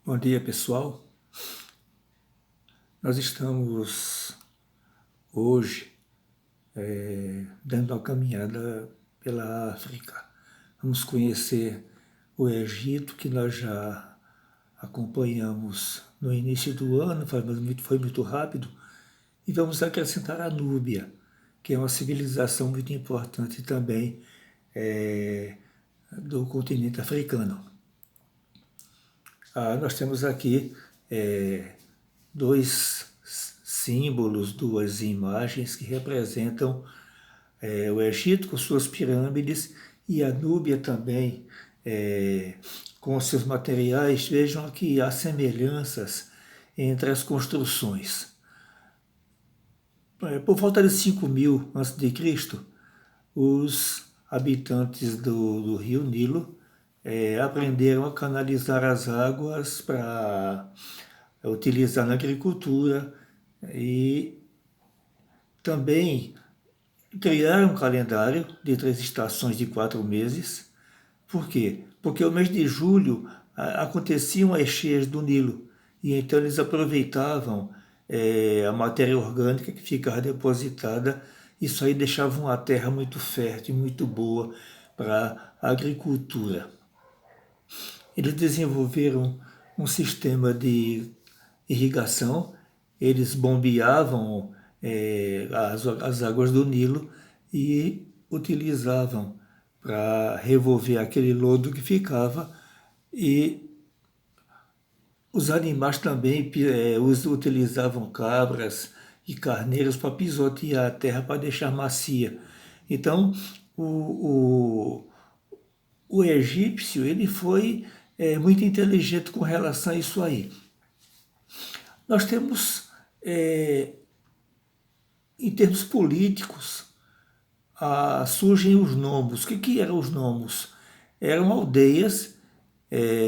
Bom dia, pessoal. Nós estamos hoje dando uma caminhada pela África. Vamos conhecer o Egito, que nós já acompanhamos no início do ano, foi muito rápido, e vamos acrescentar a Núbia, que é uma civilização muito importante também do continente africano. Nós temos aqui dois símbolos, duas imagens que representam o Egito com suas pirâmides e a Núbia também com seus materiais. Vejam que há semelhanças entre as construções. Por volta de 5.000 a.C., os habitantes do rio Nilo aprenderam a canalizar as águas para utilizar na agricultura e também criaram um calendário de 3 estações de 4 meses. Por quê? Porque o mês de julho aconteciam as cheias do Nilo e então eles aproveitavam a matéria orgânica que ficava depositada. Isso aí deixava uma terra muito fértil, muito boa para a agricultura. Eles desenvolveram um sistema de irrigação, eles bombeavam as águas do Nilo e utilizavam para revolver aquele lodo que ficava, e os animais também utilizavam cabras e carneiros para pisotear a terra para deixar macia. Então, o egípcio ele foi muito inteligente com relação a isso aí. Nós temos, em termos políticos, surgem os nomos. O que eram os nomos? Eram aldeias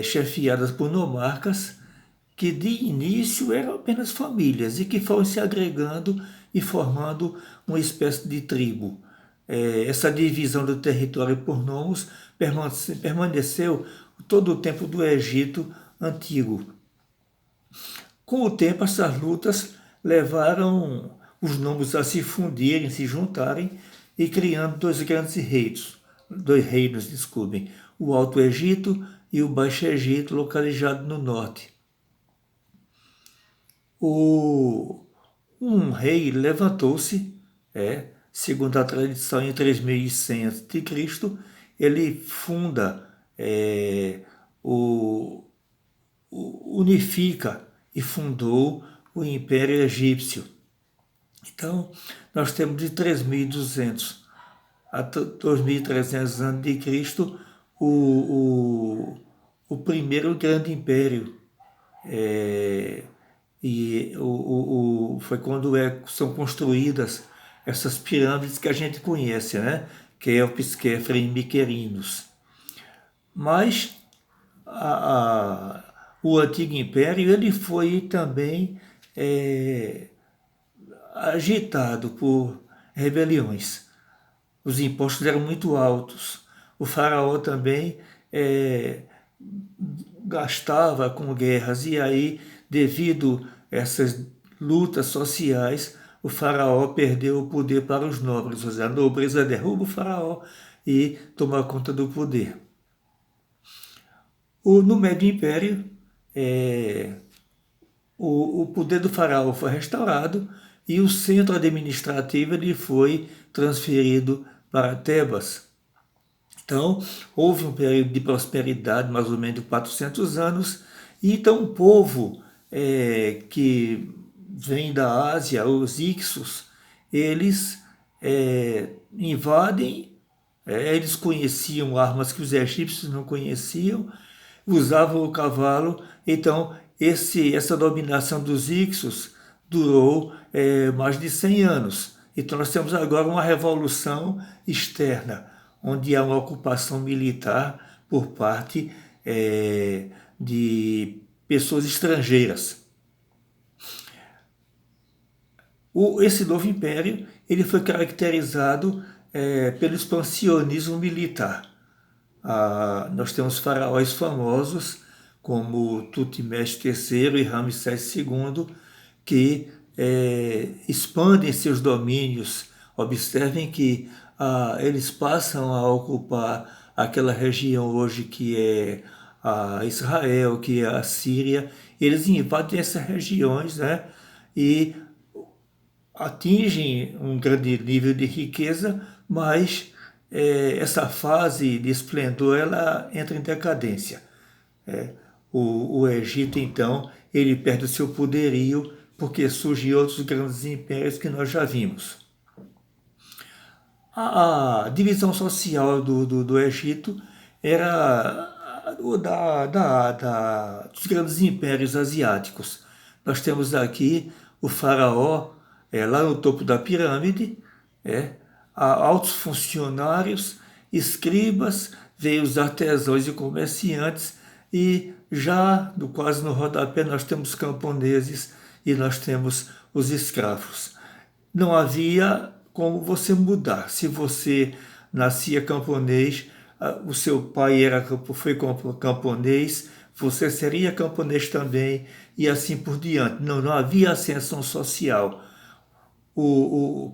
chefiadas por nomarcas que de início eram apenas famílias e que foram se agregando e formando uma espécie de tribo. Essa divisão do território por nomos permaneceu todo o tempo do Egito Antigo. Com o tempo, essas lutas levaram os nomos a se fundirem, se juntarem e criando dois reinos, o Alto Egito e o Baixo Egito, localizado no norte. Um rei levantou-se, segundo a tradição, em 3100 a.C., ele funda, unifica e fundou o Império Egípcio. Então, nós temos de 3.200 a 2.300 anos de Cristo o primeiro grande império. Foi quando são construídas essas pirâmides que a gente conhece, né? Quéops, Quéfre e Miquerinos. Mas o Antigo Império ele foi também agitado por rebeliões. Os impostos eram muito altos. O faraó também gastava com guerras, e aí, devido a essas lutas sociais, o faraó perdeu o poder para os nobres. Ou seja, a nobreza derruba o faraó e toma conta do poder. No Médio Império, o poder do faraó foi restaurado e o centro administrativo ele foi transferido para Tebas. Então, houve um período de prosperidade, mais ou menos de 400 anos, e então o povo que vem da Ásia, os Ixos, eles invadem, eles conheciam armas que os egípcios não conheciam, usavam o cavalo. Então, essa dominação dos Ixos durou mais de 100 anos. Então nós temos agora uma revolução externa, onde há uma ocupação militar por parte de pessoas estrangeiras. Esse novo império ele foi caracterizado pelo expansionismo militar. Nós temos faraós famosos como Tutmés III e Ramsés II, que expandem seus domínios. Observem que eles passam a ocupar aquela região hoje que é a Israel, que é a Síria. Eles invadem essas regiões, né? E atingem um grande nível de riqueza, mas essa fase de esplendor ela entra em decadência. O Egito, então, ele perde o seu poderio porque surgem outros grandes impérios que nós já vimos. A divisão social do Egito era dos grandes impérios asiáticos. Nós temos aqui o faraó, lá no topo da pirâmide, altos funcionários, escribas, veio os artesãos e comerciantes, e já quase no rodapé nós temos camponeses e nós temos os escravos. Não havia como você mudar. Se você nascia camponês, o seu pai foi camponês, você seria camponês também, e assim por diante. Não havia ascensão social.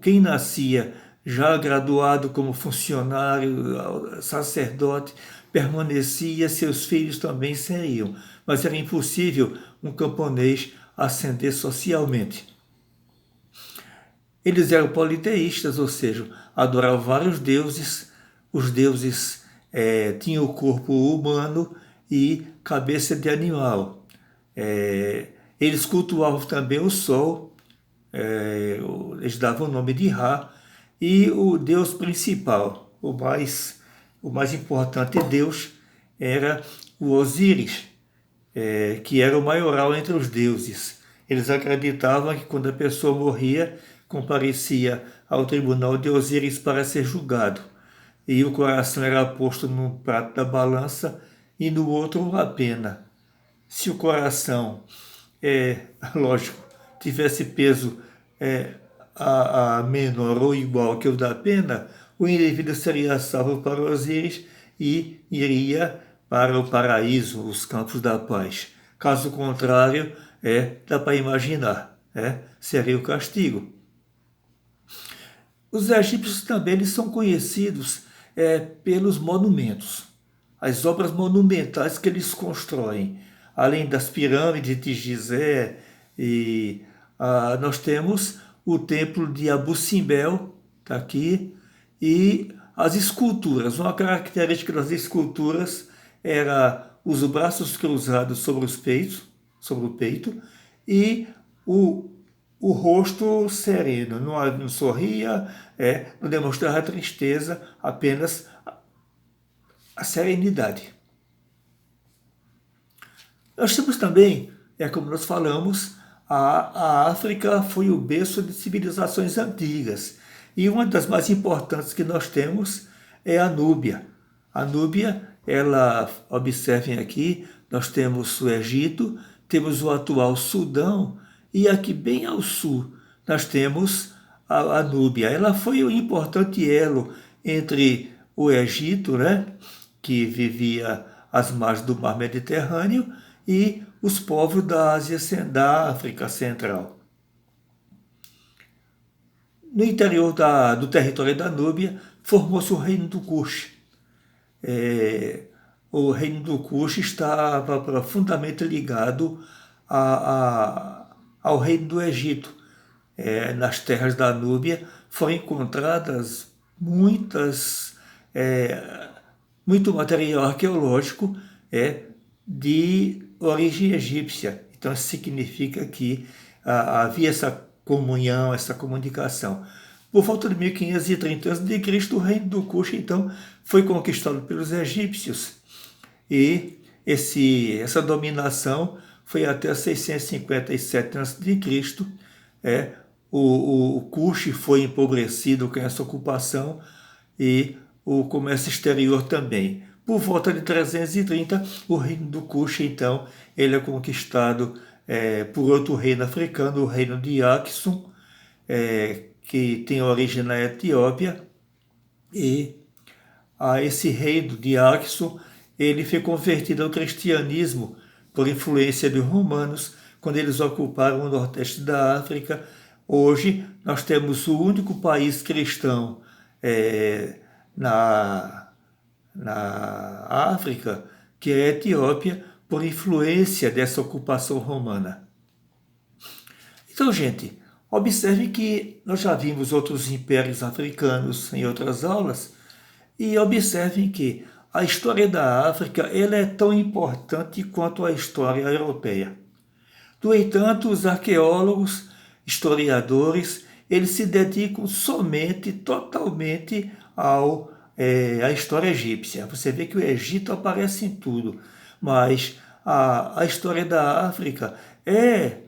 Quem nascia já graduado como funcionário, sacerdote, permanecia, seus filhos também seriam. Mas era impossível um camponês ascender socialmente. Eles eram politeístas, ou seja, adoravam vários deuses. Os deuses tinham o corpo humano e cabeça de animal. Eles cultuavam também o sol, eles davam o nome de Ra, e o deus principal, o mais importante deus, era o Osíris, que era o maioral entre os deuses. Eles acreditavam que quando a pessoa morria, comparecia ao tribunal de Osíris para ser julgado, e o coração era posto num prato da balança e no outro a pena. Se o coração, lógico, tivesse peso a menor ou igual que o da pena, o indivíduo seria salvo para Osíris e iria para o paraíso, os campos da paz. Caso contrário, dá para imaginar, seria o castigo. Os egípcios também eles são conhecidos pelos monumentos, as obras monumentais que eles constroem. Além das pirâmides de Gizé, nós temos o templo de Abu Simbel, está aqui, e as esculturas. Uma característica das esculturas era os braços cruzados sobre o peito, e o rosto sereno, não sorria, não demonstrava tristeza, apenas a serenidade. Nós temos também, como nós falamos, a África foi o berço de civilizações antigas, e uma das mais importantes que nós temos é a Núbia. A Núbia, observem aqui, nós temos o Egito, temos o atual Sudão, e aqui bem ao sul nós temos a Núbia. Ela foi um importante elo entre o Egito, que vivia às margens do mar Mediterrâneo, e os povos da África Central. No interior do território da Núbia formou-se o reino do Kush. O reino do Kush estava profundamente ligado ao reino do Egito. Nas terras da Núbia foram encontradas muito material arqueológico de origem egípcia. Então isso significa que havia essa comunhão, essa comunicação. Por volta de 1530 a.C., o reino do Kush então foi conquistado pelos egípcios, e essa dominação foi até 657 a.C. O Kush foi empobrecido com essa ocupação, e o comércio exterior também. Por volta de 330, o reino do Kush, então, ele é conquistado por outro reino africano, o reino de Aksum, que tem origem na Etiópia, e esse reino de Aksum, ele foi convertido ao cristianismo por influência dos romanos, quando eles ocuparam o nordeste da África. Hoje nós temos o único país cristão na África, que é a Etiópia, por influência dessa ocupação romana. Então, gente, observe que nós já vimos outros impérios africanos em outras aulas, e observem que a história da África ela é tão importante quanto a história europeia. No entanto, os arqueólogos, historiadores, eles se dedicam somente, totalmente à história egípcia. Você vê que o Egito aparece em tudo, mas a história da África é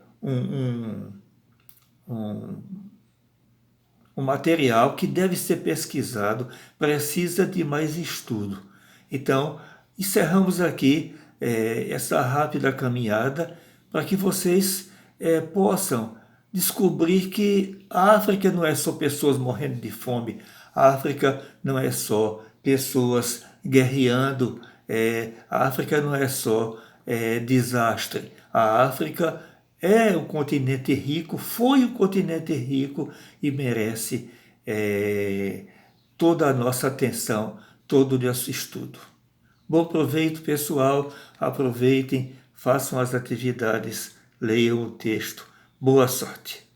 um material que deve ser pesquisado, precisa de mais estudo. Então, encerramos aqui essa rápida caminhada para que vocês possam descobrir que a África não é só pessoas morrendo de fome, a África não é só pessoas guerreando, a África não é só desastre, a África é um continente rico, foi um continente rico e merece toda a nossa atenção, todo o nosso estudo. Bom proveito, pessoal. Aproveitem, façam as atividades, leiam o texto. Boa sorte.